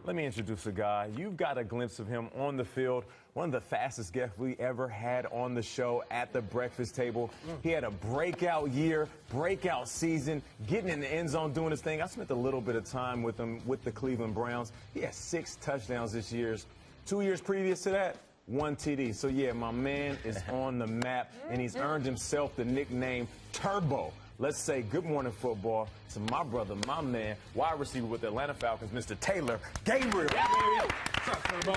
let me introduce a guy. You've got a glimpse of him on the field. One of the fastest guests we ever had on the show at the breakfast table. He had a breakout year, breakout season, getting in the end zone, doing his thing. I spent a little bit of time with him with the Cleveland Browns. He had 6 touchdowns this year. 2 years previous to that, 1 TD. So, yeah, my man is on the map, and he's earned himself the nickname Turbo. Let's say good morning football to my brother, my man, wide receiver with the Atlanta Falcons, Mr. Taylor Gabriel. What's up, Turbo?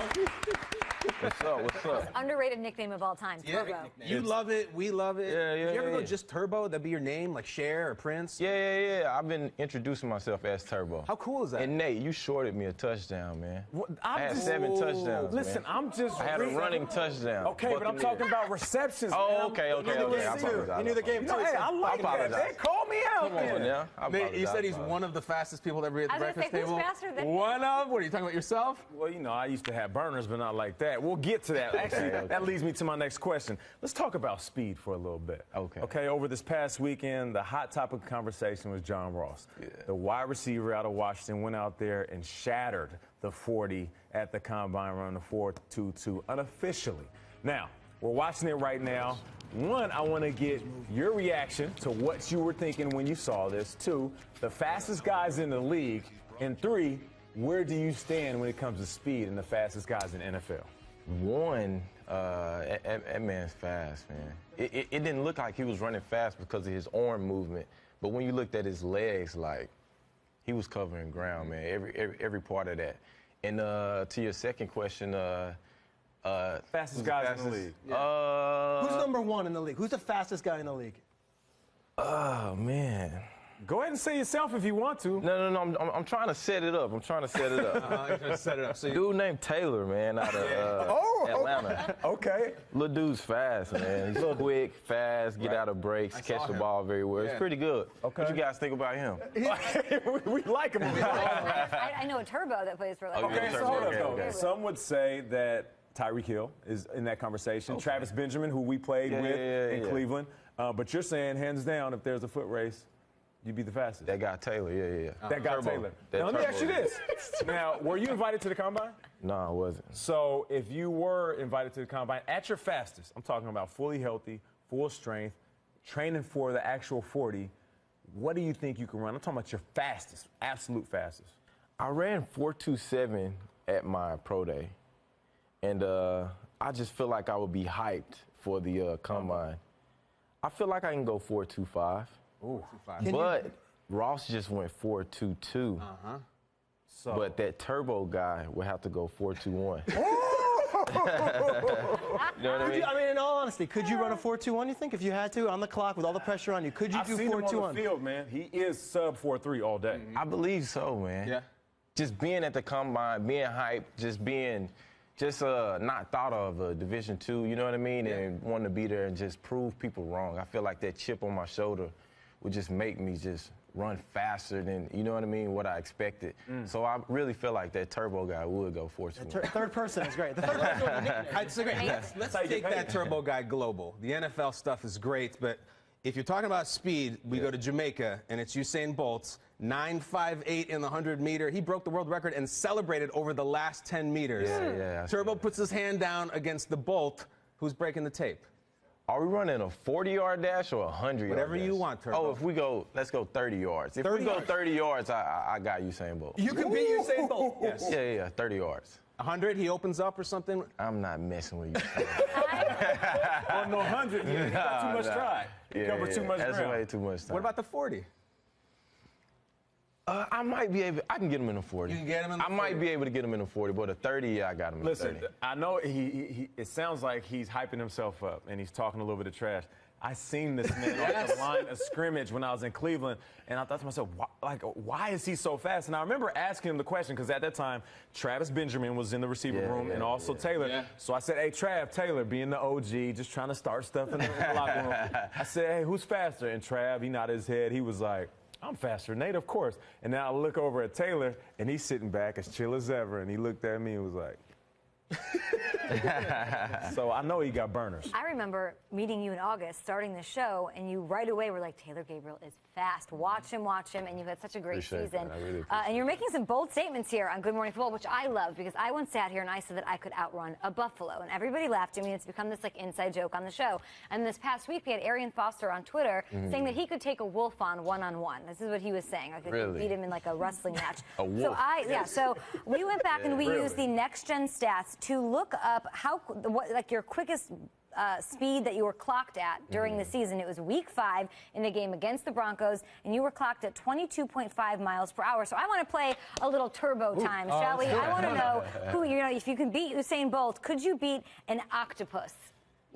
What's up? What's up? Underrated nickname of all time, Turbo. You love it. We love it. Yeah, Did you ever go just Turbo? That'd be your name, like Cher or Prince? Yeah. I've been introducing myself as Turbo. How cool is that? And Nate, you shorted me a touchdown, man. I had 7 touchdowns. Listen, man. I'm just. I had a running touchdown. Okay, but I'm talking about receptions. Oh, okay. I apologize. You knew the game too. Hey, I like that. They call me out. Come on now. Nate, you said he's one of the fastest people ever at the breakfast who's table. faster than One of? What are you talking about yourself? Well, you know, I used to have burners, but not like that. We'll get to that. Actually, that leads me to my next question. Let's talk about speed for a little bit. Okay, over this past weekend, the hot topic of conversation was John Ross. The wide receiver out of Washington went out there and shattered the 40 at the combine, running the 4.22 unofficially. Now, we're watching it right now. 1, I want to get your reaction to what you were thinking when you saw this. 2, the fastest guys in the league. And 3, where do you stand when it comes to speed and the fastest guys in the NFL? 1, that man's fast, man. It didn't look like he was running fast because of his arm movement, but when you looked at his legs, like, he was covering ground, man, every part of that. And to your second question, fastest guys in the league. Who's number 1 in the league? Who's the fastest guy in the league? Oh, man. Go ahead and say yourself if you want to. No. I'm trying to set it up. You're trying to set it up. So Dude named Taylor, man, out of Atlanta. Okay. Little dude's fast, man. He's quick, fast, get out of breaks, catch the ball very well. It's pretty good. Okay. What you guys think about him? we like him. I know a Turbo that plays for like. Okay, so hold up, though. Okay. Some would say that Tyreek Hill is in that conversation. Travis Benjamin, who we played with in Cleveland. But you're saying, hands down, if there's a foot race, you'd be the fastest. That guy Taylor, yeah. That guy Turbo. Taylor. That Now, let me Turbo. ask you this. Now, were you invited to the combine? No, I wasn't. So if you were invited to the combine at your fastest, I'm talking about fully healthy, full strength, training for the actual 40, what do you think you can run? I'm talking about your fastest, absolute fastest. I ran 4.27 at my pro day, and I just feel like I would be hyped for the combine. I feel like I can go 4.25. Ooh, But Ross just went 4.22. So, But that Turbo guy would have to go 4.21. You know what I mean? I mean, in all honesty, could you run a 4.21, you think, if you had to, on the clock with all the pressure on you? Could you I've do seen him on the 4.21? field, man. He is sub 4.3 all day. I believe so, man. Yeah. Just being at the combine, being hyped, just being not thought of Division II, you know what I mean? And wanting to be there and just prove people wrong. I feel like that chip on my shoulder would just make me just run faster than, you know what I mean, what I expected. So I really feel like that Turbo guy would go 4.21. Third person is great. The third person. Let's take that Turbo guy global. The NFL stuff is great, but if you're talking about speed, we go to Jamaica, and it's Usain Bolt, 9.58 in the 100-meter. He broke the world record and celebrated over the last 10 meters. Yeah. Turbo puts his hand down against the Bolt, who's breaking the tape. Are we running a 40-yard dash or a 100-yard dash? Whatever you want, Turbo. Oh, let's go 30 yards. If we go 30 yards, I got Usain Bolt. You can beat Usain Bolt. Yes. Yeah, 30 yards. 100, he opens up or something. I'm not messing with you. On no 100, you got too much stride. You cover too much That's ground. way too much time. What about the 40? I might be able. I can get him in the 40. You can get him in the I 40. might be able to get him in the 40, but a 30, yeah, I got him in Listen, the 30. I know it sounds like he's hyping himself up and he's talking a little bit of trash. I seen this man on the line of scrimmage when I was in Cleveland, and I thought to myself, why is he so fast? And I remember asking him the question because at that time, Travis Benjamin was in the receiver room and also Taylor. Yeah. So I said, hey, Taylor, being the OG, just trying to start stuff in the locker room. I said, hey, who's faster? And Trav, he nodded his head. He was like, I'm faster, Nate, of course. And now I look over at Taylor, and he's sitting back as chill as ever, and he looked at me and was like, So I know he got burners. I remember meeting you in August, starting the show, and you right away were like, Taylor Gabriel is fast. Watch him, and you had such a great Appreciate season. that. I really appreciate and you're making some bold statements here on Good Morning Football, which I love because I once sat here and I said that I could outrun a buffalo, and everybody laughed at me. It's become this like inside joke on the show. And this past week, we had Arian Foster on Twitter saying that he could take a wolf on one-on-one. This is what he was saying. I could Really? beat him in like a wrestling match. A wolf. So so we went back and we Really? used the next-gen stats to look up your quickest speed that you were clocked at during the season. It was week 5 in the game against the Broncos, and you were clocked at 22.5 miles per hour. So I want to play a little turbo time, shall we? I want to know who, if you can beat Usain Bolt, could you beat an octopus?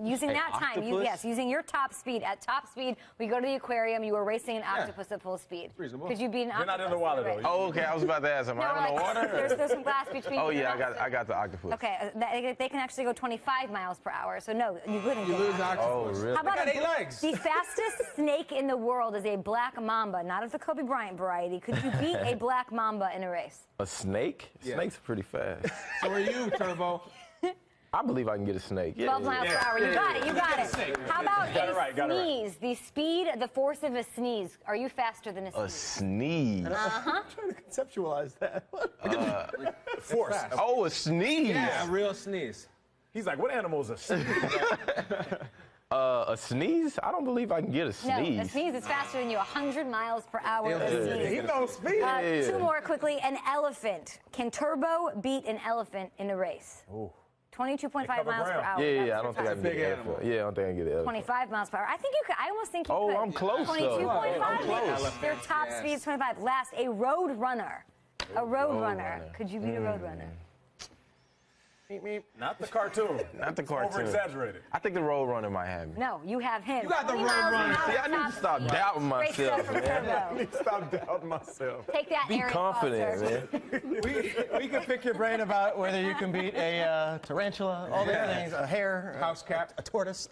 Using An that time, octopus? using your top speed. At top speed, we go to the aquarium. You were racing an octopus at full speed. Reasonable. Could you beat an octopus? You're not in the water, though. Oh, okay. I was about to ask, am I in the water? There's some glass between Oh, you yeah, and us. I got the octopus. Okay, they can actually go 25 miles per hour. So no, you wouldn't. You get lose that. octopus. Oh, really? How about got 8 legs. the fastest snake in the world is a black mamba, not of the Kobe Bryant variety. Could you beat a black mamba in a race? A snake? Yeah. Snakes are pretty fast. So are you, Turbo? I believe I can get a snake. Yeah, 12 miles per hour. You got it. You got it. How about Got it a right, got it right. sneeze? The speed, the force of a sneeze. Are you faster than a A sneeze? sneeze. I'm trying to conceptualize that. Force. Oh, a sneeze. Yeah, a real sneeze. He's like, what animal is a sneeze? A sneeze? I don't believe I can get a No, sneeze. a sneeze is faster than you. 100 miles per hour. Yeah. A He sneeze. knows speed. Yeah. 2 more quickly. An elephant. Can Turbo beat an elephant in a race? Ooh. 22.5 cover miles per ground. hour. Yeah, That's I your don't think I top can Big get the animal. elephant. Yeah, I don't think I can get the elephant. 25 miles per hour. I think you could. I almost think you could. Oh, I'm close, though. 22.5. I'm close. Their top Yes. speed is 25. Last, a road runner. A road runner. runner. Could you beat a road runner? Not the cartoon. Not the cartoon. Over-exaggerated. I think the road runner might have me. No, you have him. You got the 20 road miles an runner. hour See, I need top to stop speed. doubting Great stuff myself, from man. Turbo. Stop doubting myself. Take that, Be Arian confident, Foster. man. We could pick your brain about whether you can beat a tarantula, all the other things, a hare, House cat. a tortoise.